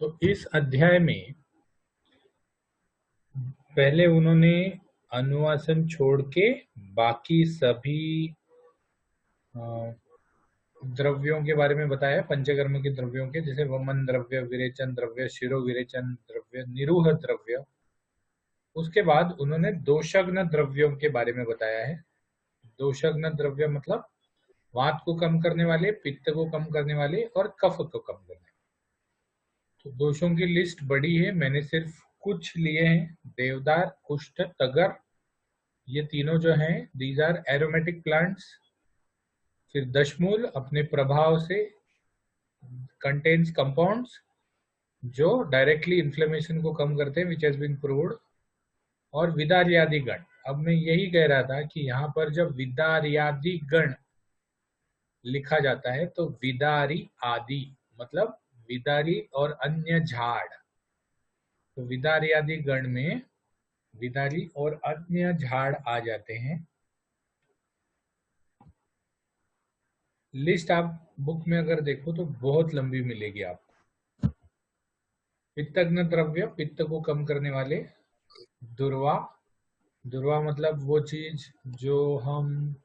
तो इस अध्याय में पहले उन्होंने अनुवासन छोड़ के बाकी सभी द्रव्यों के बारे में बताया, पंचकर्म के द्रव्यों के, जैसे वमन द्रव्य, विरेचन द्रव्य, शिरो विरेचन द्रव्य, निरूह द्रव्य। उसके बाद उन्होंने दोषग्न द्रव्यों के बारे में बताया है। दोषग्न द्रव्य मतलब वात को कम करने वाले, पित्त को कम करने वाले और कफ को कम करने वाले। तो दोषों की लिस्ट बड़ी है, मैंने सिर्फ कुछ लिए हैं। देवदार, कुष्ठ, तगर, ये तीनों जो हैं दीज आर एरोमेटिक प्लांट्स। फिर दशमूल अपने प्रभाव से कंटेन्स कंपाउंड्स जो डायरेक्टली इन्फ्लेमेशन को कम करते हैं, विच हैज बीन प्रूव्ड। और विदार्यादि गण, अब मैं यही कह रहा था कि यहाँ पर जब विदार्यादि गण लिखा जाता है तो विदारी आदि मतलब विदारी और अन्य झाड़। तो विदार्यादि गण में विदारी और अन्य झाड़ आ जाते हैं। लिस्ट आप बुक में अगर देखो तो बहुत लंबी मिलेगी आपको। पित्तग्न द्रव्य, पित्त को कम करने वाले। दुर्वा, दुर्वा मतलब वो चीज जो हम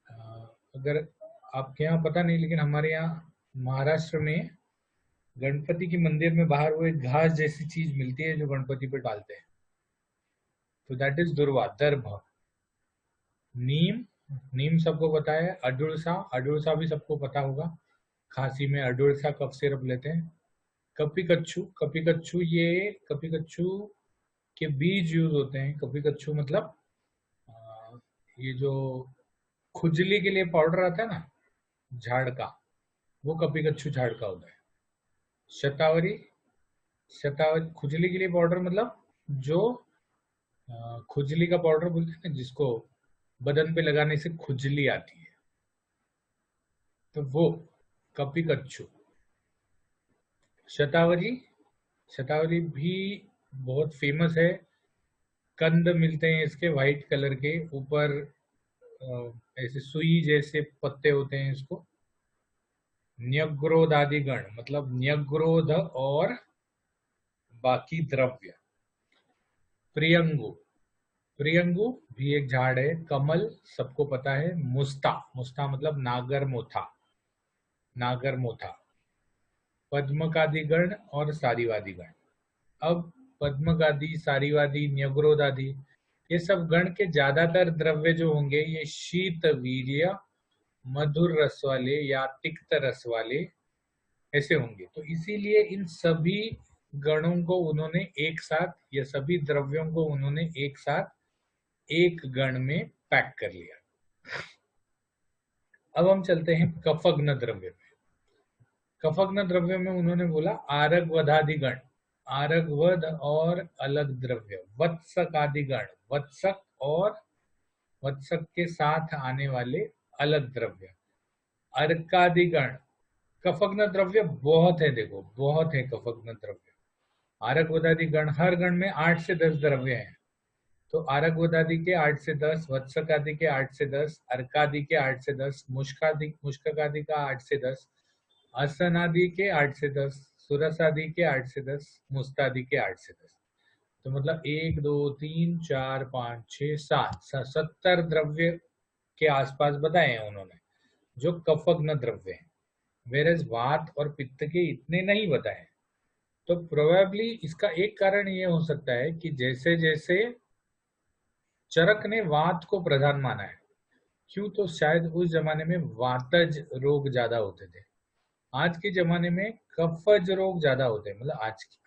अगर आपके यहाँ पता नहीं, लेकिन हमारे यहाँ महाराष्ट्र में गणपति के मंदिर में बाहर वो एक घास जैसी चीज मिलती है जो गणपति पे डालते हैं, तो दैट इज दुर्वा, दर्भ। नीम, नीम सबको पता है। अडुळसा, अडुळसा भी सबको पता होगा, खांसी में अडुळसा कफ सिरप लेते हैं। कपिकच्छु, कपिकच्छु ये कपिकच्छु के बीज यूज होते हैं। कपिकच्छु मतलब ये जो खुजली के लिए पाउडर आता है ना झाड़ का, वो कपिकच्छु झाड़ का होता है। शतावरी, शतावरी खुजली के लिए पाउडर मतलब जो खुजली का पाउडर बोलते हैं ना, जिसको बदन पे लगाने से खुजली आती है, तो वो कपिकच्छु। शतावरी, शतावरी भी बहुत फेमस है। कंद मिलते हैं इसके व्हाइट कलर के, ऊपर ऐसे सुई जैसे पत्ते होते हैं इसको। न्यग्रोध आदि गण मतलब न्यग्रोध और बाकी द्रव्य। प्रियंगु, प्रियंगु भी एक झाड़ है। कमल सबको पता है। मुस्ता, मुस्ता मतलब नागरमोथा, नागरमोथा। पद्मकादि गण और सारीवादी गण। अब पद्मकादि, सारीवादी, न्यग्रोध आदि, ये सब गण के ज्यादातर द्रव्य जो होंगे ये शीत वीर्य, मधुर रस वाले या तिक्त रस वाले ऐसे होंगे। तो इसीलिए इन सभी गणों को उन्होंने एक साथ, या सभी द्रव्यों को उन्होंने एक साथ एक गण में पैक कर लिया। अब हम चलते हैं कफग्न द्रव्य में। कफग्न द्रव्य में उन्होंने बोला आरग वधादि गण, आरग वध और अलग द्रव्य। वत्सक आदि गण, वत्सक और वत्सक के साथ आने वाले अलग द्रव्य। अर्कादि गण, कफग्न द्रव्य बहुत है, देखो बहुत है कफग्न द्रव्य। आरक वदादि गण, हर गण में 8 से 10 द्रव्य हैं। तो आरक वदादि के 8 से 10, वत्सक आदि के 8 से 10, अर्कादि के 8 से 10, मुष्कक आदि का 8 से 10, असन आदि के 8 से 10, सुरस आदि के 8 से 10, मुस्तादि के 8 से 10। तो मतलब 1 2 3 4 5 6 7 70 द्रव्य के आसपास बताए हैं उन्होंने जो कफग्न द्रव्य हैं। वेरज वात और पित्त के इतने नहीं बताए। तो प्रोबेबली इसका एक कारण ये हो सकता है कि जैसे जैसे चरक ने वात को प्रधान माना है, क्यों, तो शायद उस जमाने में वातज रोग ज्यादा होते थे। आज के जमाने में कफज रोग ज्यादा होते हैं। मतलब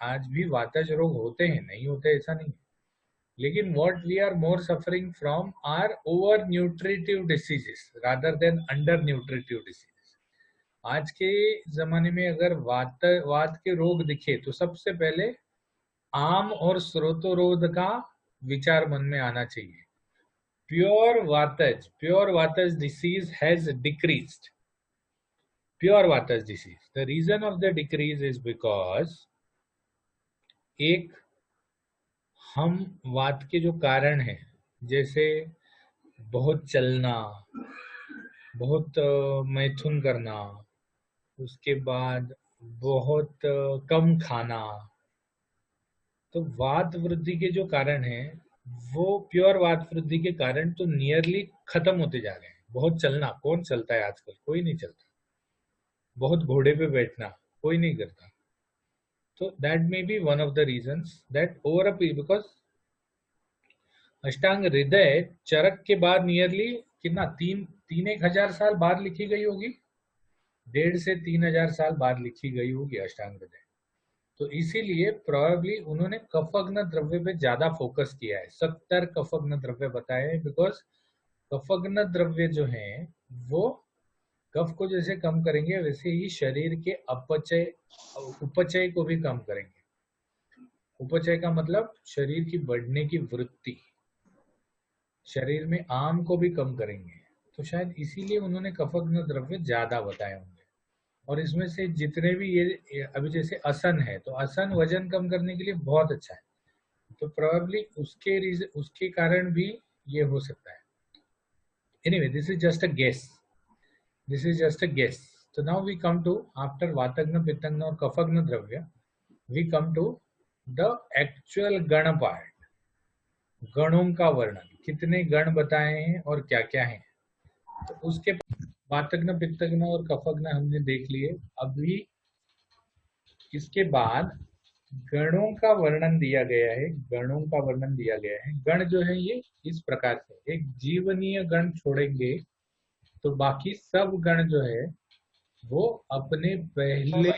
आज भी वातज रोग होते हैं, नहीं होते ऐसा नहीं है, लेकिन what we are more suffering from are over nutritive diseases rather than under nutritive diseases. आज के जमाने में अगर वात के रोग दिखे तो सबसे पहले आम और स्रोतोरोध का विचार मन में आना चाहिए। प्योर वातज डिसीज हैज डिक्रीज्ड। प्योर वातज disease, the reason of the decrease is because एक, हम वात के जो कारण हैं, जैसे बहुत चलना, बहुत मैथुन करना, उसके बाद बहुत कम खाना। तो वात वृद्धि के जो कारण हैं वो प्योर वात वृद्धि के कारण तो नियरली खत्म होते जा रहे हैं। बहुत चलना, कौन चलता है आजकल? कोई नहीं चलता। बहुत घोड़े पे बैठना, कोई नहीं करता। तो that may be one of the reasons that over a period, because अष्टांग हृदय चरक के बाद नियरली कितना, तीन तीन एक हजार साल बाद लिखी गई होगी। 1.5 से 3 हजार साल बाद लिखी गई होगी अष्टांग हृदय। तो इसीलिए प्रोबेबली उन्होंने कफग्न द्रव्य पे ज्यादा फोकस किया है। 70 कफग्न द्रव्य बताए हैं, बिकॉज कफग्न द्रव्य जो हैं वो कफ को जैसे कम करेंगे वैसे ही शरीर के अपचय उपचय को भी कम करेंगे। उपचय का मतलब शरीर की बढ़ने की वृत्ति, शरीर में आम को भी कम करेंगे। तो शायद इसीलिए उन्होंने कफग्न द्रव्य ज्यादा बताए होंगे। और इसमें से जितने भी ये अभी जैसे असन है, तो असन वजन कम करने के लिए बहुत अच्छा है। तो प्रोबेबली उसके रीजन, उसके कारण भी ये हो सकता है। Anyway, this is just a guess, this is just a guess. तो now we come to, after वातग्न पित्तग्न और कफग्न द्रव्य, we come to the actual गण पार्ट। गणों का वर्णन, कितने गण बताए हैं और क्या क्या है। तो उसके वातग्न पित्तग्न और कफग्न हमने देख लिए। अभी इसके बाद गणों का वर्णन दिया गया है। गणों का वर्णन दिया गया है। गण जो है ये इस प्रकार से, एक जीवनीय गण छोड़ेंगे तो बाकी सब गण जो है वो अपने पहले,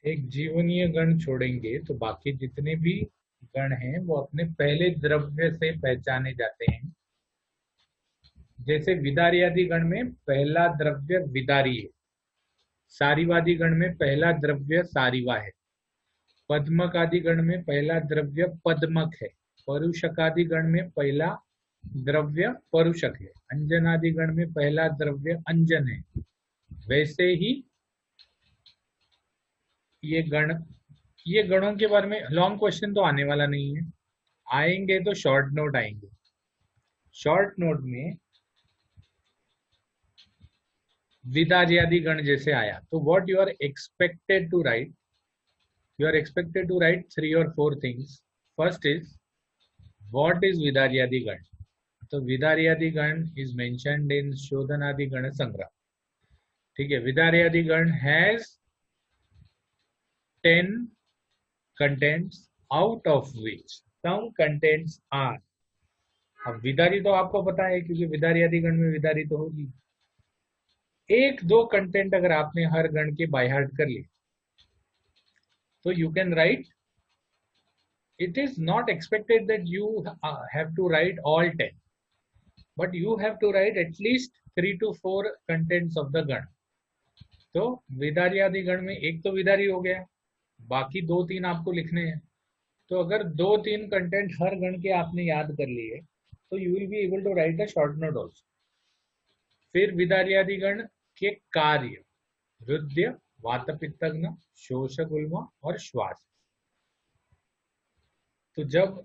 एक जीवनीय गण छोड़ेंगे तो बाकी जितने भी गण हैं वो अपने पहले द्रव्य से पहचाने जाते हैं। जैसे विदार्यादि गण में पहला द्रव्य विदारी है। सारीवादी गण में पहला द्रव्य सारीवा है। पद्मक आदि गण में पहला द्रव्य पद्मक है। परुषकादि गण में पहला द्रव्य परुषक है। अंजनादि गण में पहला द्रव्य अंजन है। वैसे ही ये गण, ये गणों के बारे में लॉन्ग क्वेश्चन तो आने वाला नहीं है, आएंगे तो शॉर्ट नोट आएंगे। शॉर्ट नोट में विदार्यादि गण जैसे आया तो what you are expected to write, you are expected to write 3 or 4 things. First is, what is Vidaryadi Gan? So Vidaryadi Gan is mentioned in Shodhanadi Gana Sangra. ठीक है, Vidaryadi Gan has 10 contents, out of which some contents are, अब विदारी तो आपको पता है क्योंकि विदार्यादि गण में विदारी तो होगी। एक दो कंटेंट अगर आपने हर गण के बाय हार्ट कर लिए तो you can write, it is not expected that you have to write all 10, but you have to write at least 3 to 4 contents of the गण। तो विदार्यादि गण में एक तो विदारी हो गया, बाकी 2-3 आपको लिखने हैं। तो अगर 2-3 कंटेंट हर गण के आपने याद कर लिए तो you will be able to write a short note also. फिर विदार्यादि गण के कार्य, हृदय, वातपित्तग्न, शोषगुल्म और श्वास। तो जब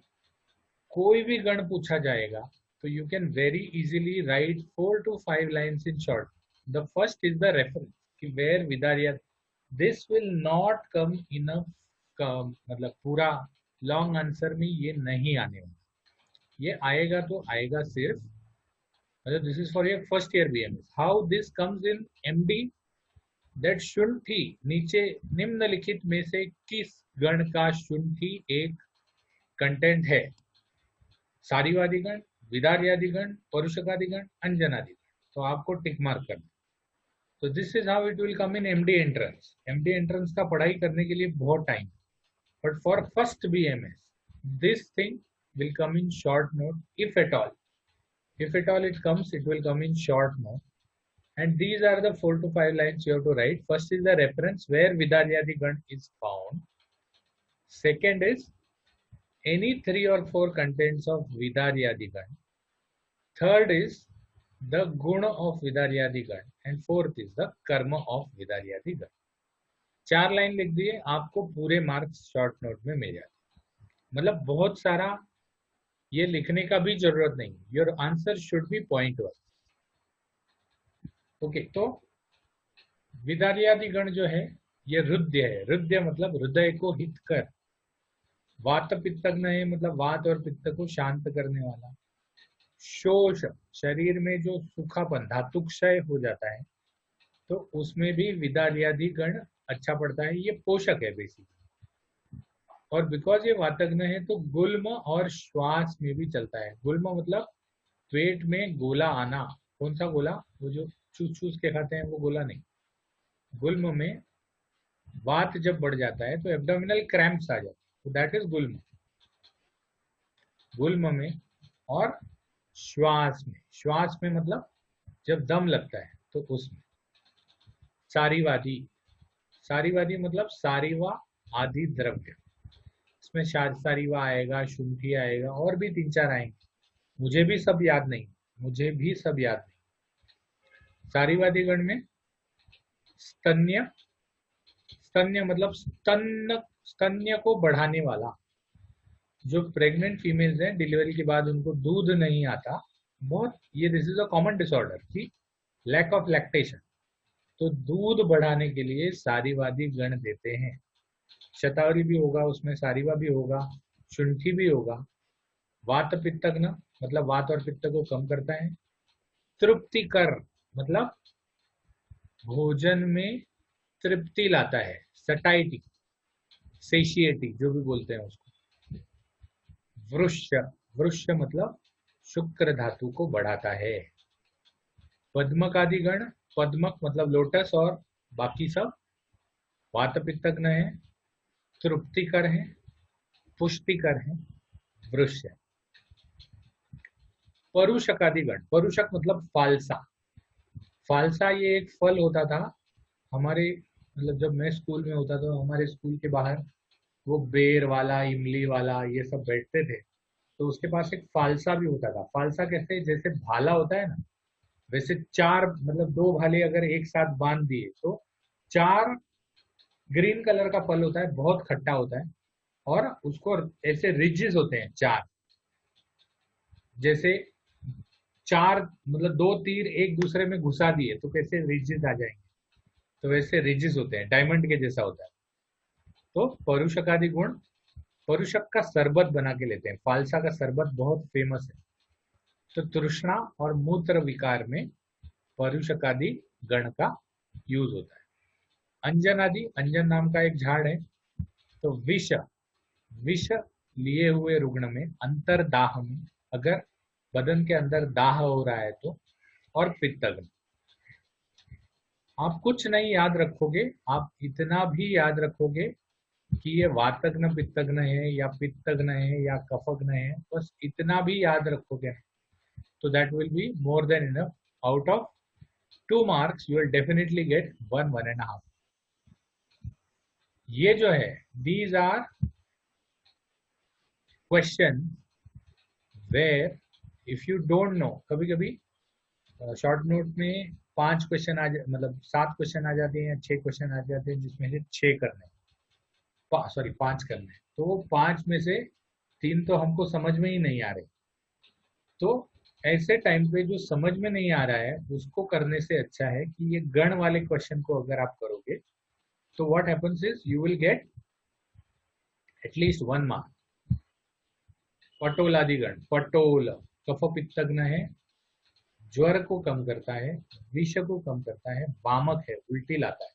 कोई भी गण पूछा जाएगा तो you can very easily write 4 to 5 lines in short. The first is the reference कि वेयर विदार्या, this will not come in a, मतलब पूरा लॉन्ग आंसर में ये नहीं आने वाला। ये आएगा तो आएगा सिर्फ, मतलब this is for your first year BMS. How this comes in MD, that शुंठी, नीचे निम्नलिखित में से किस गण का शुंठी एक कंटेंट है? सारीवादिगण, विदार्यादिगण, परुषकादिगण, अंजनादिगण। तो आपको टिक मार्क करना। तो this is how it will come in MD entrance. MD entrance का पढ़ाई करने के लिए बहुत time, but for first BMS this thing will come in short note, if at all. If at all it comes, it will come in short note. And these are the 4 to 5 lines you have to write. First is the reference where Vidaryadi Gan is found. Second is any 3 or 4 contents of Vidaryadi Gan. Third is the Guna of Vidaryadi Gan. And fourth is the Karma of Vidaryadi Gan. 4 line लिख दिए, आपको पूरे marks short note में मिल जाते। मतलब बहुत सारा ये लिखने का भी जरूरत नहीं, your answer should be point one. Okay, तो विदार्यादि गण जो है ये रुद्य है। रुद्य मतलब हृदय को हित कर। वात पित्तग्न है मतलब वात और पित्त को शांत करने वाला। शोष, शरीर में जो सूखापन धातुक्षय हो जाता है तो उसमें भी विदार्यादि गण अच्छा पड़ता है। ये पोषक है बेसिकली। और बिकॉज ये वातग्न है तो गुल्म और श्वास में भी चलता है। गुल्म मतलब पेट में गोला आना। कौन सा गोला? वो जो चूस चूस के खाते हैं वो गोला नहीं। गुल्म में वात जब बढ़ जाता है तो एब्डोमिनल क्रैम्प्स आ जाते हैं, तो दैट इज गुल्म। गुल्म में। और श्वास में, श्वास में मतलब जब दम लगता है तो उसमें। सारीवादी, सारीवादी मतलब सारीवा आदि द्रव्य। इसमें सारीवा आएगा, शुंठी आएगा, और भी 3-4 आएंगे, मुझे भी सब याद नहीं। मुझे भी सब याद नहीं। सारीवादी गण में स्तन्य, स्तन्य मतलब स्तन्य, स्तन्य को बढ़ाने वाला। जो प्रेग्नेंट फीमेल्स हैं डिलीवरी के बाद उनको दूध नहीं आता, बहुत ये this is a common disorder की लैक ऑफ लैक्टेशन, तो दूध बढ़ाने के लिए सारीवादी गण देते हैं। शतावरी भी होगा उसमें, सारीवा भी होगा, शुंठी भी होगा। वात पित्तग्न मतलब वात और पित्त को कम करता है। तृप्तिकर मतलब भोजन में तृप्ति लाता है, सटाइटी, सेशिएटी जो भी बोलते हैं उसको। वृष्य, वृष्य मतलब शुक्र धातु को बढ़ाता है। पद्मक आदि गण, पद्मक मतलब लोटस और बाकी सब वात पित्तग्न है, तृप्तिकर है, पुष्टिकर है, वृष्य। परुषक आदि गण, परुषक मतलब फालसा। फालसा ये एक फल होता था हमारे, मतलब जब मैं स्कूल में होता था हमारे स्कूल के बाहर वो बेर वाला, इमली वाला ये सब बैठते थे, तो उसके पास एक फालसा भी होता था। फालसा कैसे, जैसे भाला होता है ना, वैसे 4 मतलब 2 भाले अगर एक साथ बांध दिए तो 4 ग्रीन कलर का फल होता है, बहुत खट्टा होता है। और उसको ऐसे रिजेस होते हैं 4, जैसे 4 मतलब 2 तीर एक दूसरे में घुसा दिए तो कैसे रिजेस आ जाएंगे, तो वैसे रिजेस होते हैं, डायमंड के जैसा होता है। तो परुषकादि गुण, परुषक का शरबत बना के लेते हैं। फालसा का शरबत बहुत फेमस है। तो तृष्णा और मूत्र विकार में परुषकादि गण का यूज होता है। अंजन आदि, अंजन नाम का एक झाड़ है। तो विष, विष लिए हुए रुग्ण में, अंतरदाह में, अगर बदन के अंदर दाह हो रहा है तो। और पित्तग्न। आप कुछ नहीं याद रखोगे, आप इतना भी याद रखोगे कि ये वातग्न पित्तग्न है या पित्तग्न है या कफग्न है, बस इतना भी याद रखोगे तो that will be more than enough. Out of 2 marks you will definitely get 1.5. ये जो है these are question where if you don't know, कभी कभी शॉर्ट नोट में 5 क्वेश्चन मतलब 7 क्वेश्चन आ जाते हैं या 6 क्वेश्चन आ जाते हैं जिसमें से 6 करने, सॉरी 5 करने, तो वो 5 में से 3 तो हमको समझ में ही नहीं आ रहे। तो ऐसे टाइम पे जो समझ में नहीं आ रहा है उसको करने से अच्छा है कि ये गण वाले क्वेश्चन को अगर आप करोगे तो what happens is you will get at least 1 mark। पटोल आदि गण, पटोल कफ पित्तग्न है, ज्वर को कम करता है, विष को कम करता है, वामक है उल्टी लाता है,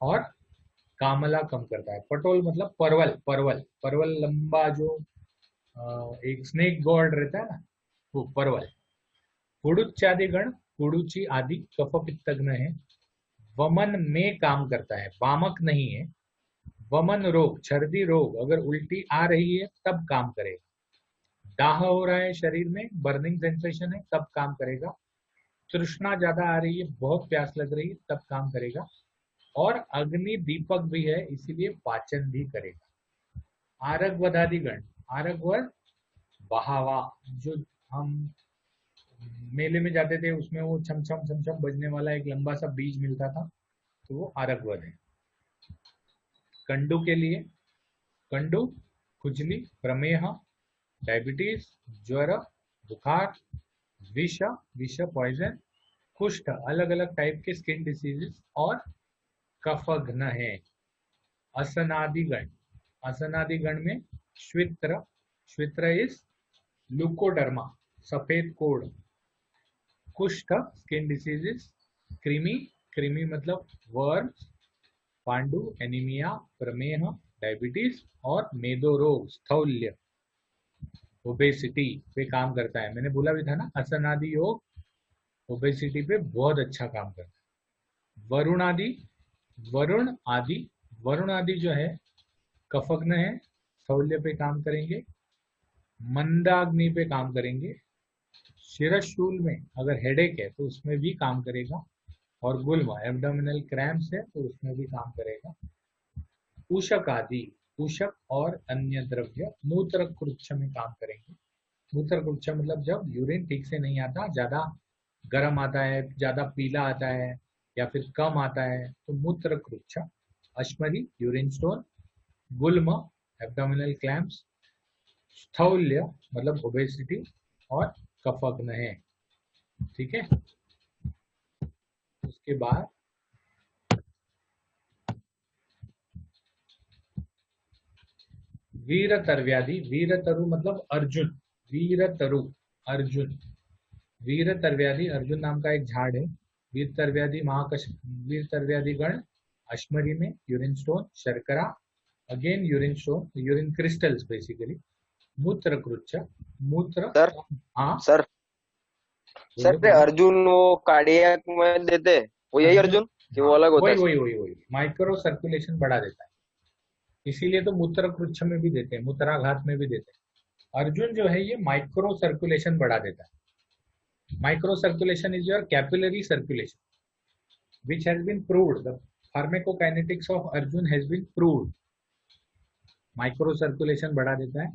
और कामला कम करता है। पटोल मतलब परवल, परवल, परवल लंबा जो एक स्नेक गोर्ड रहता है ना, वो परवल। पुड़ुच्चादि गण, पुड़ुची आदि कफ पित्तग्न है, वमन में काम करता है, वामक नहीं है। वमन रोग, छर्दी रोग, अगर उल्टी आ रही है तब काम करेगा। दाह हो रहा है शरीर में, बर्निंग सेंसेशन है, तब काम करेगा। तृष्णा ज्यादा आ रही है, बहुत प्यास लग रही है, तब काम करेगा। और अग्नि दीपक भी है, इसीलिए पाचन भी करेगा। आरग वधादि गण, आरग वध बहावा, जो हम मेले में जाते थे उसमें वो छम छम छम छम बजने वाला एक लंबा सा बीज मिलता था, तो वो आरग वध है। कंडू के लिए, कंडू खुजली, प्रमेह, डायबिटीज, ज्वर, बुखार, विष, विष पॉइजन, कुष्ठ, अलग अलग टाइप के स्किन डिसीजेस, और कफघ्न है। असनादिगण, असनादिगण में श्वित्र, श्वित्र इज लुकोडर्मा, सफेद कोड, कुष्ठ स्किन डिसीजेस, कृमि, कृमि मतलब वर्म, पांडु एनीमिया, प्रमेह डायबिटीज, और मेदो रोग स्थौल्य ओबेसिटी पे काम करता है। मैंने बोला भी था ना, असनादि योग ओबेसिटी पे बहुत अच्छा काम करता है। वरुण आदि, वरुण आदि, वरुण आदि जो है कफग्न है, स्थौल्य पे काम करेंगे, मंदाग्नि पे काम करेंगे, शिरशूल में अगर हेडेक है तो उसमें भी काम करेगा, और गुल्म एब्डोमिनल क्रैम्प्स है तो उसमें भी काम करेगा। उशक आदि, उशक और अन्य द्रव्य मूत्र कुच्छ में काम करेंगे। मूत्र कुच्छ मतलब जब यूरिन ठीक से नहीं आता, ज्यादा गर्म आता है, ज्यादा पीला आता है, या फिर कम आता है, तो मूत्र कुच्छ। अश्मरी यूरिन स्टोन, गुल्म एब्डोमिनल क्लैम्प्स, स्थौल्य मतलब ओबेसिटी, और कफग्न है। ठीक है, उसके बाद वीरतर्व्याधि, वीरतरु मतलब अर्जुन, वीरतरु अर्जुन, वीरतर्व्याधि अर्जुन नाम का एक झाड़ है। वीरतर्व्याधि महाकश, वीरतर्व्याधि गण अश्मरी में यूरिन स्टोन, शर्करा again urine stone, urine crystals basically, मूत्र कुच्छ, मूत्र। सर, हाँ सर, सर बोलो ये बोलो। अर्जुन वो कार्डियक में देते हैं, वो यही अर्जुन, अर्जुन कि हाँ वो अलग होता वही है सर? वही वही वही माइक्रो सर्कुलेशन बढ़ा देता है, इसीलिए तो मूत्र कुच्छ में भी देते हैं, मूत्राघात में भी देते हैं। अर्जुन जो है ये माइक्रो सर्कुलेशन बढ़ा देता है। Micro circulation is your capillary circulation, which has been proved. The pharmacokinetics of Arjun has been proved. Micro circulation बढ़ा देता है,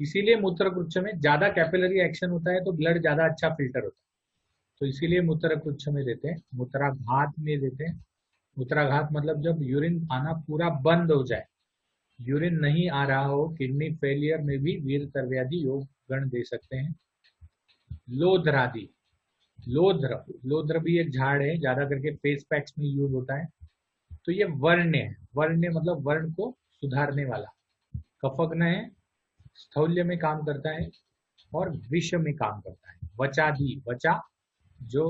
इसीलिए मूत्रकुच्छ में ज्यादा कैपिलरी एक्शन होता है तो ब्लड ज्यादा अच्छा फिल्टर होता है, तो इसीलिए मूत्रकुच्छ में देते हैं। मूत्राघात में देते हैं। मूत्राघात मतलब जब यूरिन आना पूरा बंद हो जाए, यूरिन नहीं आ रहा हो, किडनी फेलियर में भी वीरतर्व्याधि योग गण दे सकते हैं। लोध्रादि, लोध्र, लोध्र भी एक झाड़ है, ज्यादा करके फेस पैक्स में यूज होता है। तो ये वर्ण है, वर्ण मतलब वर्ण को सुधारने वाला। कफग्न है, स्थौल्य में काम करता है, और विष में काम करता है। वचादि, वचा जो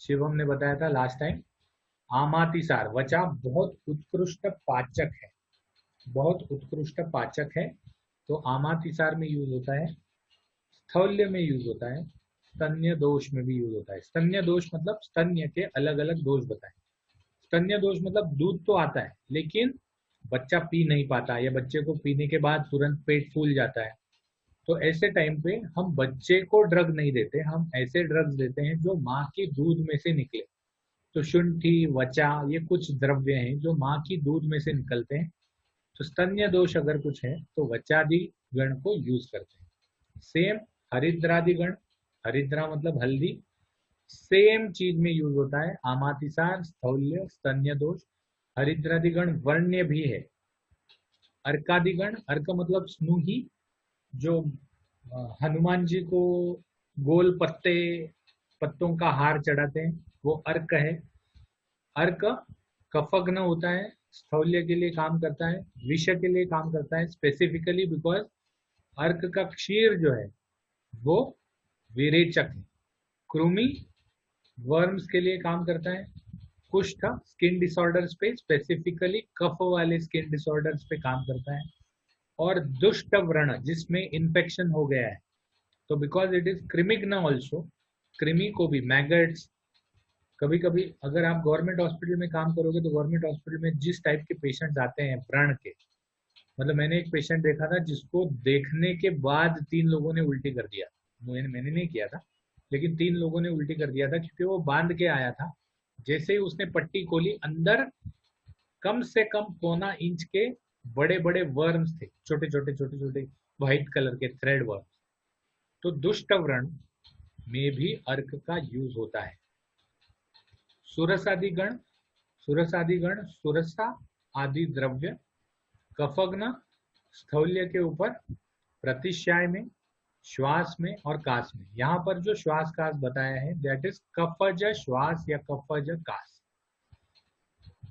शिवम ने बताया था लास्ट टाइम, आमातिसार, वचा बहुत उत्कृष्ट पाचक है, बहुत उत्कृष्ट पाचक है, तो आमातिसार में यूज होता है, स्थौल्य में यूज होता है, स्तन्य दोष में भी यूज होता है। स्तन्य दोष मतलब स्तन्य के अलग अलग दोष बताए। स्तन्य दोष मतलब दूध तो आता है लेकिन बच्चा पी नहीं पाता, या बच्चे को पीने के बाद तुरंत पेट फूल जाता है, तो ऐसे टाइम पे हम बच्चे को ड्रग नहीं देते, हम ऐसे ड्रग्स देते हैं जो माँ की दूध में से निकले। तो शुंठी, वचा, ये कुछ द्रव्य हैं जो माँ की दूध में से निकलते हैं। तो स्तन्य दोष अगर कुछ है तो वचादि गण को यूज करते हैं। सेम हरिद्रादि गण, हरिद्रा मतलब हल्दी, सेम चीज में यूज होता है। आमातिसार, स्थौल्य, स्तन्य दोष। हरिद्रादिगण वर्ण्य भी है। अर्कादिगण, अर्क मतलब स्नूही, जो हनुमान जी को गोल पत्ते, पत्तों का हार चढ़ाते हैं, वो अर्क है। अर्क कफग्न होता है, स्थौल्य के लिए काम करता है, विष के लिए काम करता है, स्पेसिफिकली बिकॉज अर्क का क्षीर जो है वो विरेचक है। कृमि वर्म्स के लिए काम करता है। कुष्ठ स्किन डिसऑर्डर्स पे, स्पेसिफिकली कफ वाले स्किन डिसऑर्डर्स पे काम करता है। और दुष्ट व्रण जिसमें इन्फेक्शन हो गया है, तो बिकॉज इट इज क्रिमिग्ना ऑल्सो, कृमि को भी, मैगट्स। कभी कभी अगर आप गवर्नमेंट हॉस्पिटल में काम करोगे तो गवर्नमेंट हॉस्पिटल में जिस टाइप के पेशेंट्स आते हैं व्रण के, मतलब मैंने एक पेशेंट देखा था जिसको देखने के बाद 3 लोगों ने उल्टी कर दिया। मैंने नहीं किया था, लेकिन 3 लोगों ने उल्टी कर दिया था, क्योंकि वो बांध के आया था। जैसे ही उसने पट्टी खोली, अंदर कम से कम 1.25 इंच के बड़े बड़े वर्म्स थे, छोटे छोटे छोटे छोटे व्हाइट कलर के थ्रेड वर्म्स। तो दुष्ट व्रण में भी अर्क का यूज होता है। सुरसादिगण, सुरसादिगण सुरसा आदि द्रव्य कफग्न स्थौल्य के ऊपर प्रतिश्याय में, श्वास में और कास में। यहाँ पर जो श्वास कास बताया है दैट इज कफज श्वास या कफज कास,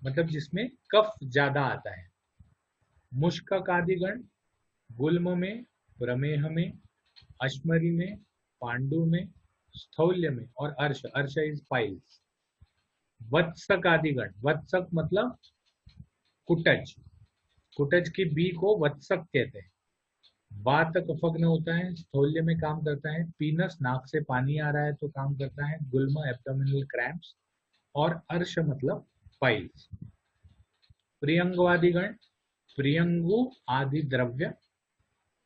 मतलब जिसमें कफ ज्यादा आता है। मुष्ककादिगण गुल्म में, प्रमेह में, अश्मरी में, पांडु में, स्थौल्य में और अर्श, अर्श इज पाइल्स। वत्सक आदिगण, वत्सक मतलब कुटज, कुटज की बी को वत्सक कहते हैं। वात कफग्न होता है, स्थौल्य में काम करता है। पीनस नाक से पानी आ रहा है तो काम करता है। गुल्म एब्डोमिनल क्रैम्प्स और अर्श मतलब पाइल्स। प्रियंगवादिगण प्रियंगु आदि द्रव्य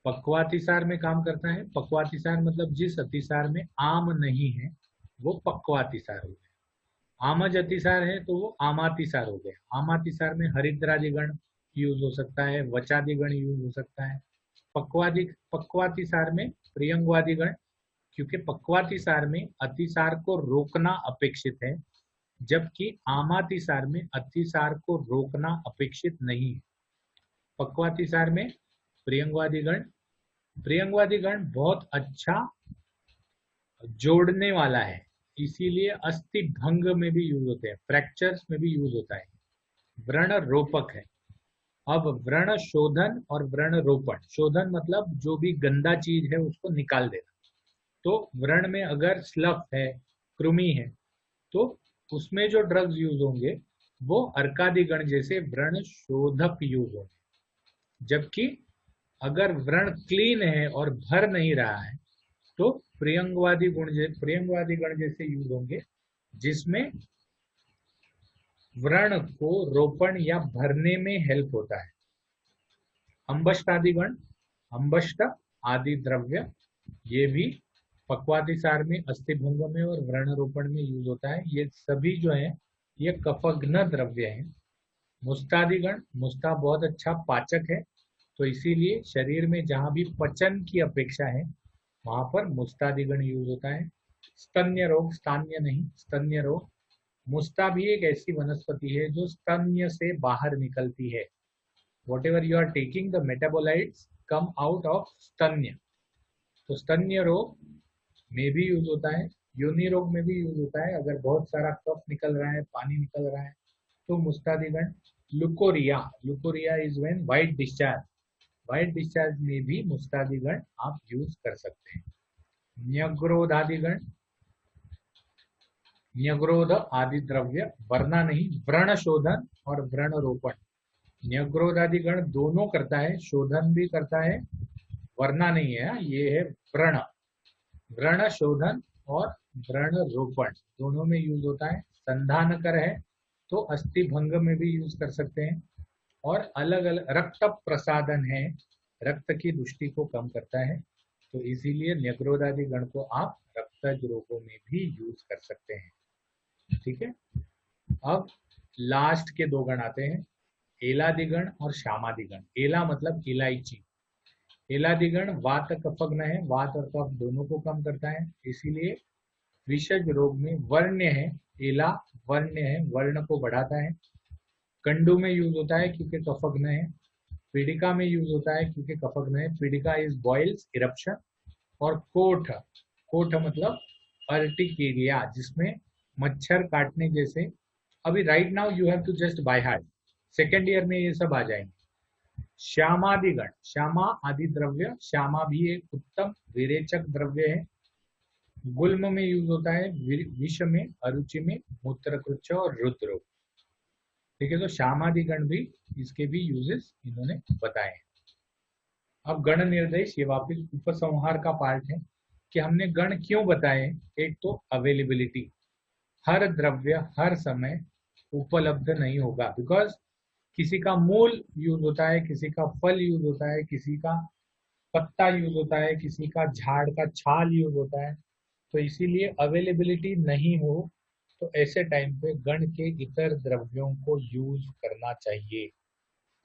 पक्वातिसार में काम करता है। पक्वातिसार मतलब जिस अतिसार में आम नहीं है वो पक्वातिसार हो गया। आमज अतिसार है तो वो आमातिसार हो गया। आमातिसार में हरिद्रादिगण यूज हो सकता है, वचादिगण यूज हो सकता है। पक्वातिसार में प्रियंगवादिगण, क्योंकि पक्वातिसार में अतिसार को रोकना अपेक्षित है, जबकि आमातिसार में अतिसार को रोकना अपेक्षित नहीं है। पक्वातिसार में प्रियंगवादिगण, प्रियंगवादिगण बहुत अच्छा जोड़ने वाला है, इसीलिए अस्थि भंग में भी यूज होते हैं, फ्रैक्चर्स में भी यूज होता है। व्रण रोपक है। अब व्रण शोधन और व्रण रोपण, शोधन मतलब जो भी गंदा चीज है उसको निकाल देना। तो व्रण में अगर स्लफ है, कृमि है, तो उसमें जो ड्रग्स यूज होंगे वो अर्कादिगण जैसे व्रण शोधक यूज होंगे। जबकि अगर व्रण क्लीन है और भर नहीं रहा है तो प्रियंगवादी गण जैसे यूज होंगे, जिसमें व्रण को रोपण या भरने में हेल्प होता है। अंबष्टादिगण, अंबष्ट आदि द्रव्य, ये भी पक्वातिसार में, अस्थिभंग में और व्रण रोपण में यूज होता है। ये सभी जो है ये कफघ्न द्रव्य है। मुस्तादिगण, मुस्ता बहुत अच्छा पाचक है, तो इसीलिए शरीर में जहां भी पचन की अपेक्षा है वहां पर मुस्तादिगण यूज होता है। स्तन्य रोग, स्थान्य नहीं, स्तन्य रोग। मुस्ता भी एक ऐसी वनस्पति है जो स्तन्य से बाहर निकलती है। whatever you are taking the metabolites come out of स्तन्य, तो स्तन्य रोग में भी यूज होता है। योनि रोग में भी यूज होता है, अगर बहुत सारा कफ निकल रहा है, पानी निकल रहा है तो मुस्तादिगण। Leucorrhoea, leucorrhoea is when white discharge, white discharge में भी मुस्तादिगण आप यूज कर सकते हैं। न्यग्रोधादिगण, न्यग्रोध आदि द्रव्य, वरना नहीं, व्रण शोधन और व्रण रोपण। न्यग्रोधादिगण दोनों करता है, शोधन भी करता है, वरना नहीं है, ये है व्रण। व्रण शोधन और व्रण रोपण दोनों में यूज होता है। संधानकर है तो अस्थि भंग में भी यूज कर सकते हैं। और अलग अलग रक्त प्रसादन है, रक्त की दुष्टि को कम करता है, तो इसीलिए न्यग्रोधादि गण को आप रक्तज रोगों में भी यूज कर सकते हैं। ठीक है। अब लास्ट के दो गण आते हैं, एलादिगण और श्यामादिगण। एला मतलब इलायची। एलादिगण वात कफग्न है, वात और कफ दोनों को कम करता है, इसीलिए विषज रोग में वर्ण्य है, एला वर्ण्य है, वर्ण को बढ़ाता है। कंडू में यूज होता है क्योंकि कफग्न है। पीड़िका में यूज होता है क्योंकि कफग्न है, पीड़िका इज बॉइल्स, इरप्शन। और कोठ, कोठ मतलब अर्टिकेरिया, जिसमें मच्छर काटने जैसे। अभी right now you have to just by heart, second year में ये सब आ जाएंगे। श्यामादिगण, श्यामा आदि द्रव्य, श्यामा भी एक उत्तम विरेचक द्रव्य है। गुल्म में यूज होता है, विष में, अरुचि में, मूत्रकृच्छ और रुद्र। ठीक है, तो श्यामादिगण भी, इसके भी यूजेस इन्होंने बताए हैं। अब गण निर्देश, ये वापिस उपसंहार का पार्ट है कि हमने गण क्यों बताए। एक तो अवेलेबिलिटी, हर द्रव्य हर समय उपलब्ध नहीं होगा, बिकॉज किसी का मूल यूज होता है, किसी का फल यूज होता है, किसी का पत्ता यूज होता है, किसी का झाड़ का छाल यूज होता है, तो इसीलिए अवेलेबिलिटी नहीं हो तो ऐसे टाइम पे गण के इतर द्रव्यों को यूज करना चाहिए।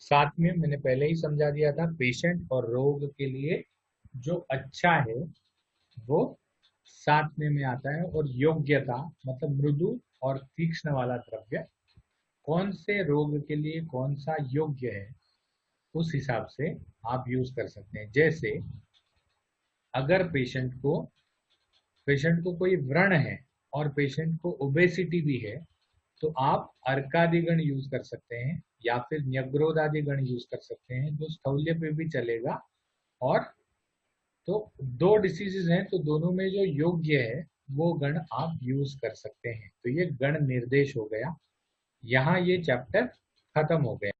साथ में मैंने पहले ही समझा दिया था, पेशेंट और रोग के लिए जो अच्छा है वो साथ में आता है। और योग्यता मतलब मृदु और तीक्ष्ण वाला द्रव्य कौन से रोग के लिए कौन सा योग्य है, उस हिसाब से आप यूज कर सकते हैं। जैसे अगर पेशेंट को कोई व्रण है और पेशेंट को ओबेसिटी भी है, तो आप अर्कादिगण यूज कर सकते हैं या फिर न्यग्रोधादिगण यूज कर सकते हैं, जो स्थौल्य पे भी चलेगा। और तो दो डिसीजेज हैं, तो दोनों में जो योग्य है वो गण आप यूज कर सकते हैं। तो ये गण निर्देश हो गया। यहाँ ये चैप्टर खत्म हो गया।